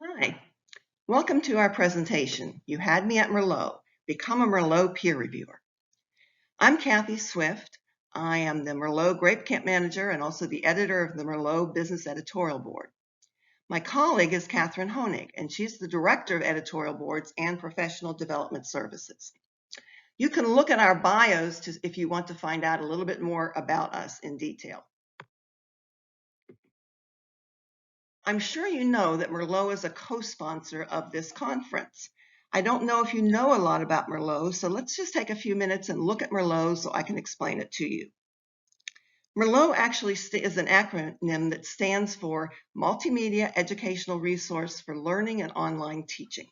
Hi, welcome to our presentation. You had me at MERLOT, Become a MERLOT Peer Reviewer. I'm Kathy Swift. I am the MERLOT Grape Camp Manager and also the editor of the MERLOT Business Editorial Board. My colleague is Catherine Honig, and she's the Director of Editorial Boards and Professional Development Services. You can look at our bios if you want to find out a little bit more about us in detail. I'm sure you know that MERLOT is a co-sponsor of this conference. I don't know if you know a lot about MERLOT, so let's just take a few minutes and look at MERLOT so I can explain it to you. MERLOT actually is an acronym that stands for Multimedia Educational Resource for Learning and Online Teaching.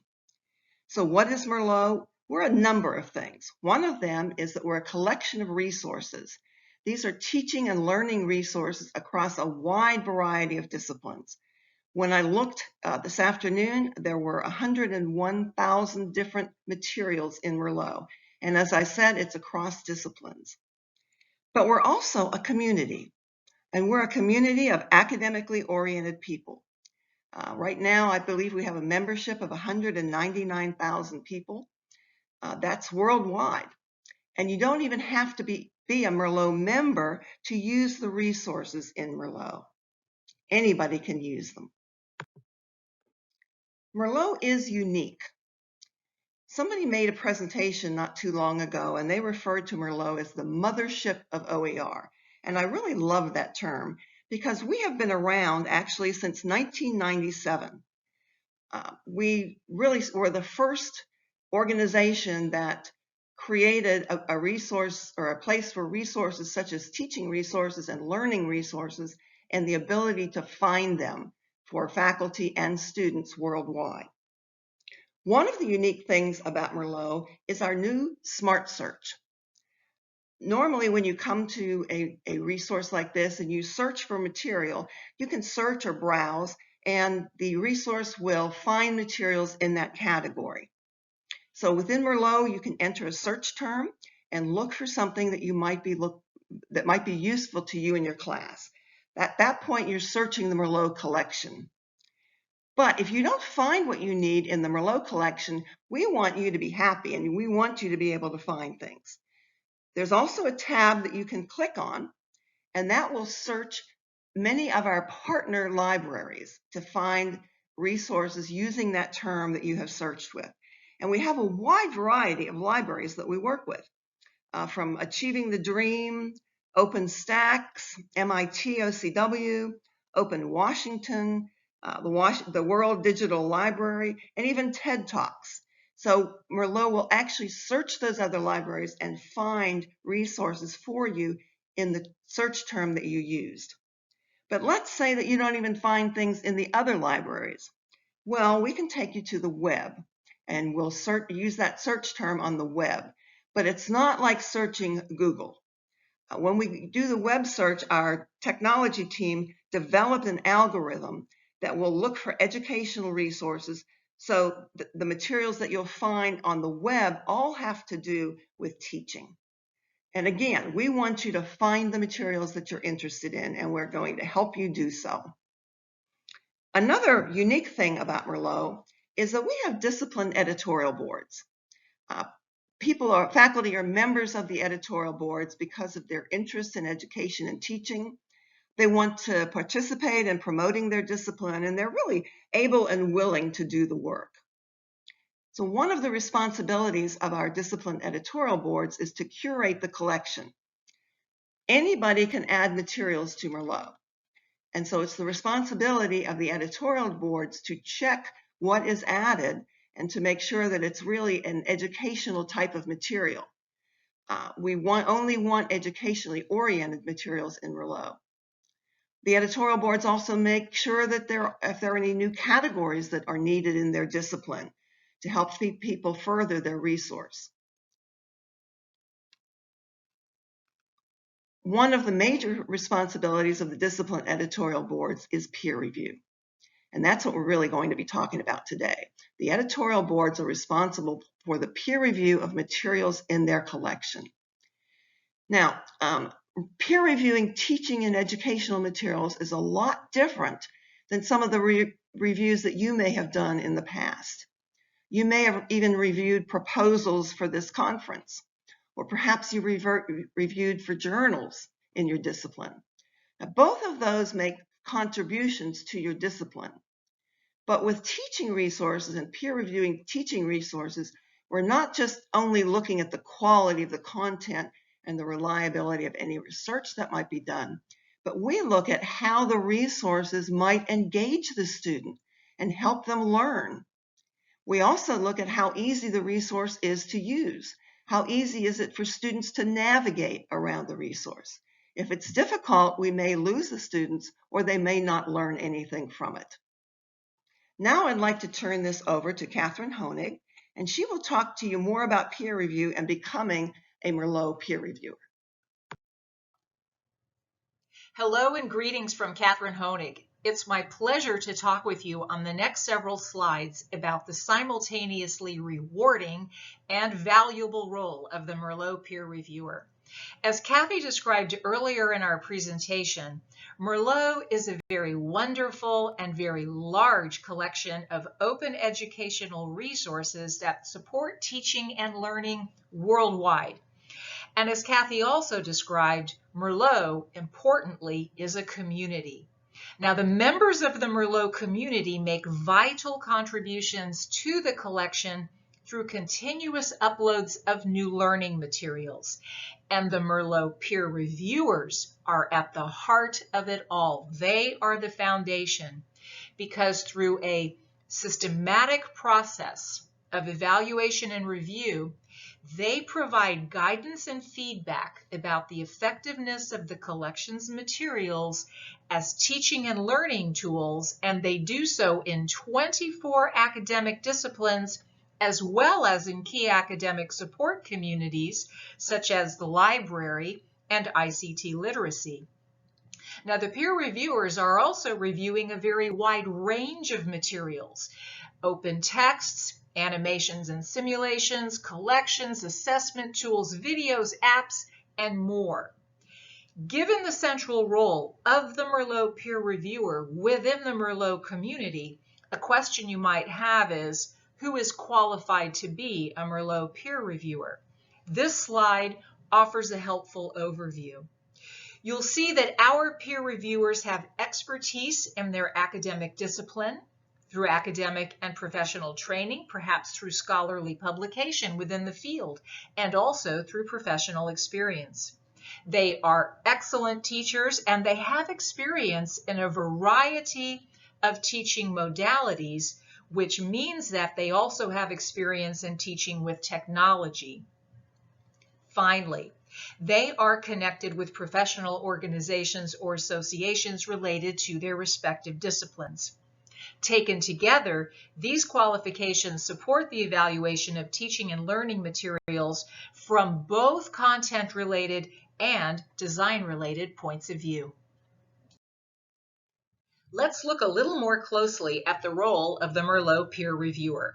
So what is MERLOT? We're a number of things. One of them is that we're a collection of resources. These are teaching and learning resources across a wide variety of disciplines. When I looked this afternoon, there were 101,000 different materials in MERLOT. And as I said, it's across disciplines. But we're also a community, and we're a community of academically oriented people. Right now, I believe we have a membership of 199,000 people. That's worldwide. And you don't even have to be a MERLOT member to use the resources in MERLOT. Anybody can use them. MERLOT is unique. Somebody made a presentation not too long ago, and they referred to MERLOT as the mothership of OER. And I really love that term because we have been around actually since 1997. We really were the first organization that created a resource or a place for resources such as teaching resources and learning resources and the ability to find them for faculty and students worldwide. One of the unique things about MERLOT is our new Smart Search. Normally, when you come to a resource like this and you search for material, you can search or browse, and the resource will find materials in that category. So within MERLOT, you can enter a search term and look for something that that might be useful to you in your class. At that point, you're searching the MERLOT collection. But if you don't find what you need in the MERLOT collection, we want you to be happy and we want you to be able to find things. There's also a tab that you can click on, and that will search many of our partner libraries to find resources using that term that you have searched with. And we have a wide variety of libraries that we work with, from Achieving the Dream, OpenStax, MIT OCW, Open Washington, the World Digital Library, and even TED Talks. So MERLOT will actually search those other libraries and find resources for you in the search term that you used. But let's say that you don't even find things in the other libraries. Well, we can take you to the web, and we'll use that search term on the web. But it's not like searching Google. When we do the web search, our technology team developed an algorithm that will look for educational resources. So the materials that you'll find on the web all have to do with teaching. And again, we want you to find the materials that you're interested in, and we're going to help you do so. Another unique thing about MERLOT is that we have discipline editorial boards. Faculty are members of the editorial boards because of their interest in education and teaching. They want to participate in promoting their discipline, and they're really able and willing to do the work. So one of the responsibilities of our discipline editorial boards is to curate the collection. Anybody can add materials to MERLOT. And so it's the responsibility of the editorial boards to check what is added and to make sure that it's really an educational type of material. We only want educationally oriented materials in MERLOT. The editorial boards also make sure that if there are any new categories that are needed in their discipline to help people further their resource. One of the major responsibilities of the discipline editorial boards is peer review. And that's what we're really going to be talking about today. The editorial boards are responsible for the peer review of materials in their collection. Now, peer reviewing teaching and educational materials is a lot different than some of the reviews that you may have done in the past. You may have even reviewed proposals for this conference, or perhaps you reviewed for journals in your discipline. Now, both of those make contributions to your discipline. But with teaching resources and peer reviewing teaching resources, we're not just only looking at the quality of the content and the reliability of any research that might be done, but we look at how the resources might engage the student and help them learn. We also look at how easy the resource is to use. How easy is it for students to navigate around the resource? If it's difficult, we may lose the students or they may not learn anything from it. Now I'd like to turn this over to Catherine Honig, and she will talk to you more about peer review and becoming a MERLOT peer reviewer. Hello and greetings from Catherine Honig. It's my pleasure to talk with you on the next several slides about the simultaneously rewarding and valuable role of the MERLOT peer reviewer. As Kathy described earlier in our presentation, MERLOT is a very wonderful and very large collection of open educational resources that support teaching and learning worldwide. And as Kathy also described, MERLOT, importantly, is a community. Now, the members of the MERLOT community make vital contributions to the collection through continuous uploads of new learning materials. And the MERLOT peer reviewers are at the heart of it all. They are the foundation, because through a systematic process of evaluation and review, they provide guidance and feedback about the effectiveness of the collection's materials as teaching and learning tools, and they do so in 24 academic disciplines as well as in key academic support communities such as the library and ICT literacy. Now, the peer reviewers are also reviewing a very wide range of materials: open texts, animations and simulations, collections, assessment tools, videos, apps, and more. Given the central role of the MERLOT peer reviewer within the MERLOT community, a question you might have is, who is qualified to be a MERLOT peer reviewer? This slide offers a helpful overview. You'll see that our peer reviewers have expertise in their academic discipline, through academic and professional training, perhaps through scholarly publication within the field, and also through professional experience. They are excellent teachers, and they have experience in a variety of teaching modalities, which means that they also have experience in teaching with technology. Finally, they are connected with professional organizations or associations related to their respective disciplines. Taken together, these qualifications support the evaluation of teaching and learning materials from both content-related and design-related points of view. Let's look a little more closely at the role of the MERLOT peer reviewer.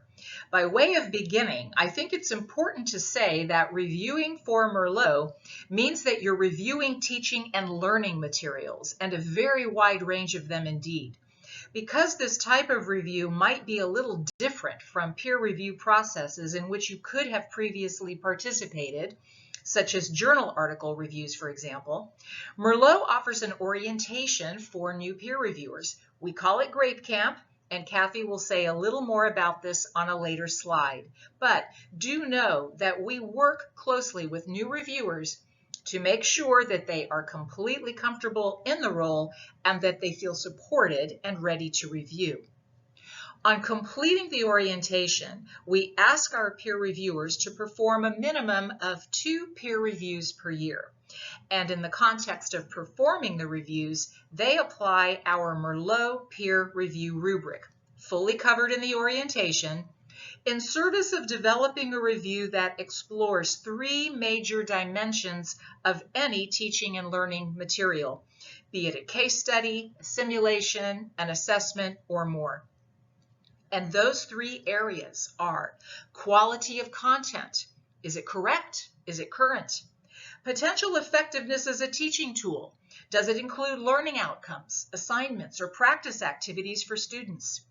By way of beginning, I think it's important to say that reviewing for MERLOT means that you're reviewing teaching and learning materials, and a very wide range of them indeed. Because this type of review might be a little different from peer review processes in which you could have previously participated, such as journal article reviews, for example, MERLOT offers an orientation for new peer reviewers. We call it Grape Camp, and Kathy will say a little more about this on a later slide. But do know that we work closely with new reviewers to make sure that they are completely comfortable in the role and that they feel supported and ready to review. On completing the orientation, we ask our peer reviewers to perform a minimum of 2 peer reviews per year. And in the context of performing the reviews, they apply our MERLOT peer review rubric, fully covered in the orientation, in service of developing a review that explores 3 major dimensions of any teaching and learning material, be it a case study, a simulation, an assessment, or more. And those 3 areas are quality of content. Is it correct? Is it current? Potential effectiveness as a teaching tool. Does it include learning outcomes, assignments, or practice activities for students?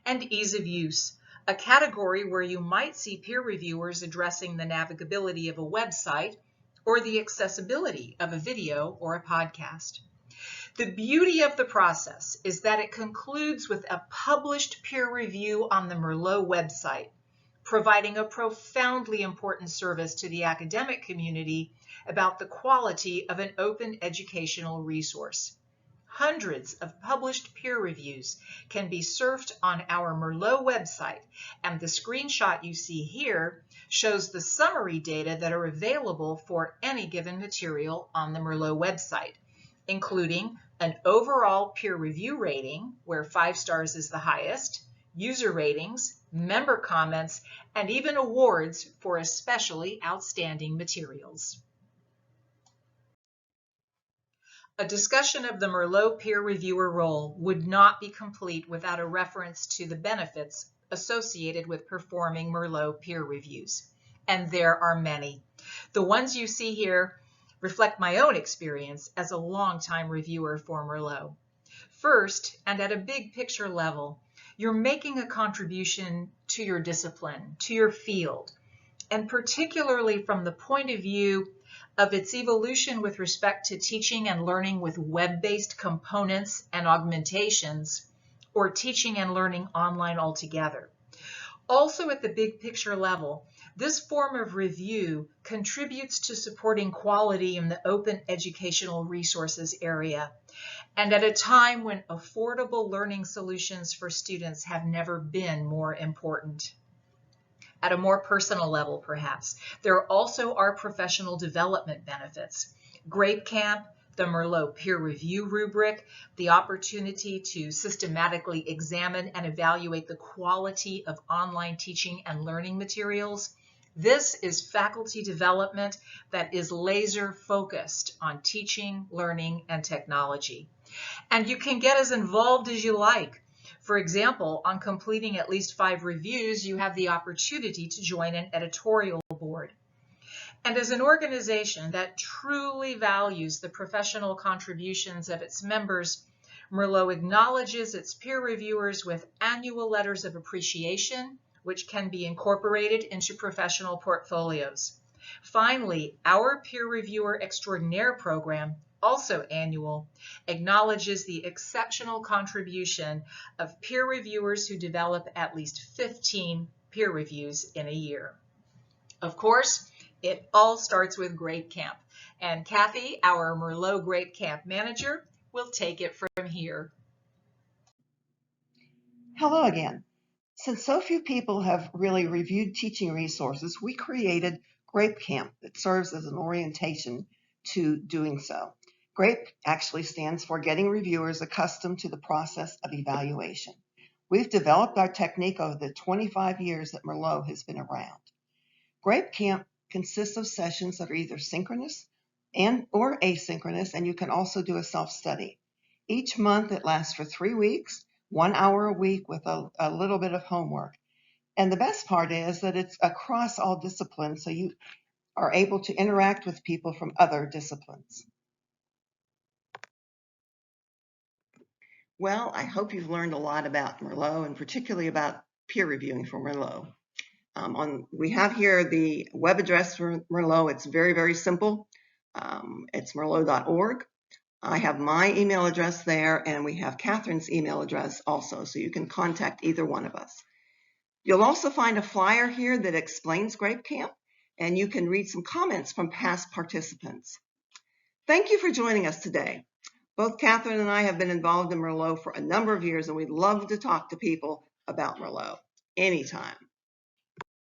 And ease of use, a category where you might see peer reviewers addressing the navigability of a website or the accessibility of a video or a podcast. The beauty of the process is that it concludes with a published peer review on the MERLOT website, providing a profoundly important service to the academic community about the quality of an open educational resource. Hundreds of published peer reviews can be surfed on our MERLOT website, and the screenshot you see here shows the summary data that are available for any given material on the MERLOT website, including an overall peer review rating, where 5 stars is the highest, user ratings, member comments, and even awards for especially outstanding materials. A discussion of the MERLOT peer reviewer role would not be complete without a reference to the benefits associated with performing MERLOT peer reviews. And there are many. The ones you see here reflect my own experience as a longtime reviewer for MERLOT. First, and at a big picture level, you're making a contribution to your discipline, to your field, and particularly from the point of view of its evolution with respect to teaching and learning with web-based components and augmentations, or teaching and learning online altogether. Also at the big picture level, this form of review contributes to supporting quality in the open educational resources area, and at a time when affordable learning solutions for students have never been more important. At a more personal level, perhaps, there also are professional development benefits. Grape Camp, the MERLOT peer review rubric, the opportunity to systematically examine and evaluate the quality of online teaching and learning materials. This is faculty development that is laser focused on teaching, learning, and technology. And you can get as involved as you like. For example, on completing at least 5 reviews, you have the opportunity to join an editorial board. And as an organization that truly values the professional contributions of its members, MERLOT acknowledges its peer reviewers with annual letters of appreciation, which can be incorporated into professional portfolios. Finally, our peer reviewer extraordinaire program, also annual, acknowledges the exceptional contribution of peer reviewers who develop at least 15 peer reviews in a year. Of course, it all starts with Grape Camp, and Kathy, our MERLOT Grape Camp manager, will take it from here. Hello again. Since so few people have really reviewed teaching resources, we created Grape Camp that serves as an orientation to doing so. GRAPE actually stands for Getting Reviewers Accustomed to the Process of Evaluation. We've developed our technique over the 25 years that MERLOT has been around. GRAPE Camp consists of sessions that are either synchronous or asynchronous, and you can also do a self-study. Each month it lasts for 3 weeks, 1 hour a week with a little bit of homework. And the best part is that it's across all disciplines, so you are able to interact with people from other disciplines. Well, I hope you've learned a lot about MERLOT and particularly about peer reviewing for MERLOT. We have here the web address for MERLOT. It's very, very simple. It's merlot.org. I have my email address there, and we have Catherine's email address also, so you can contact either one of us. You'll also find a flyer here that explains Grape Camp, and you can read some comments from past participants. Thank you for joining us today. Both Catherine and I have been involved in MERLOT for a number of years, and we'd love to talk to people about MERLOT anytime.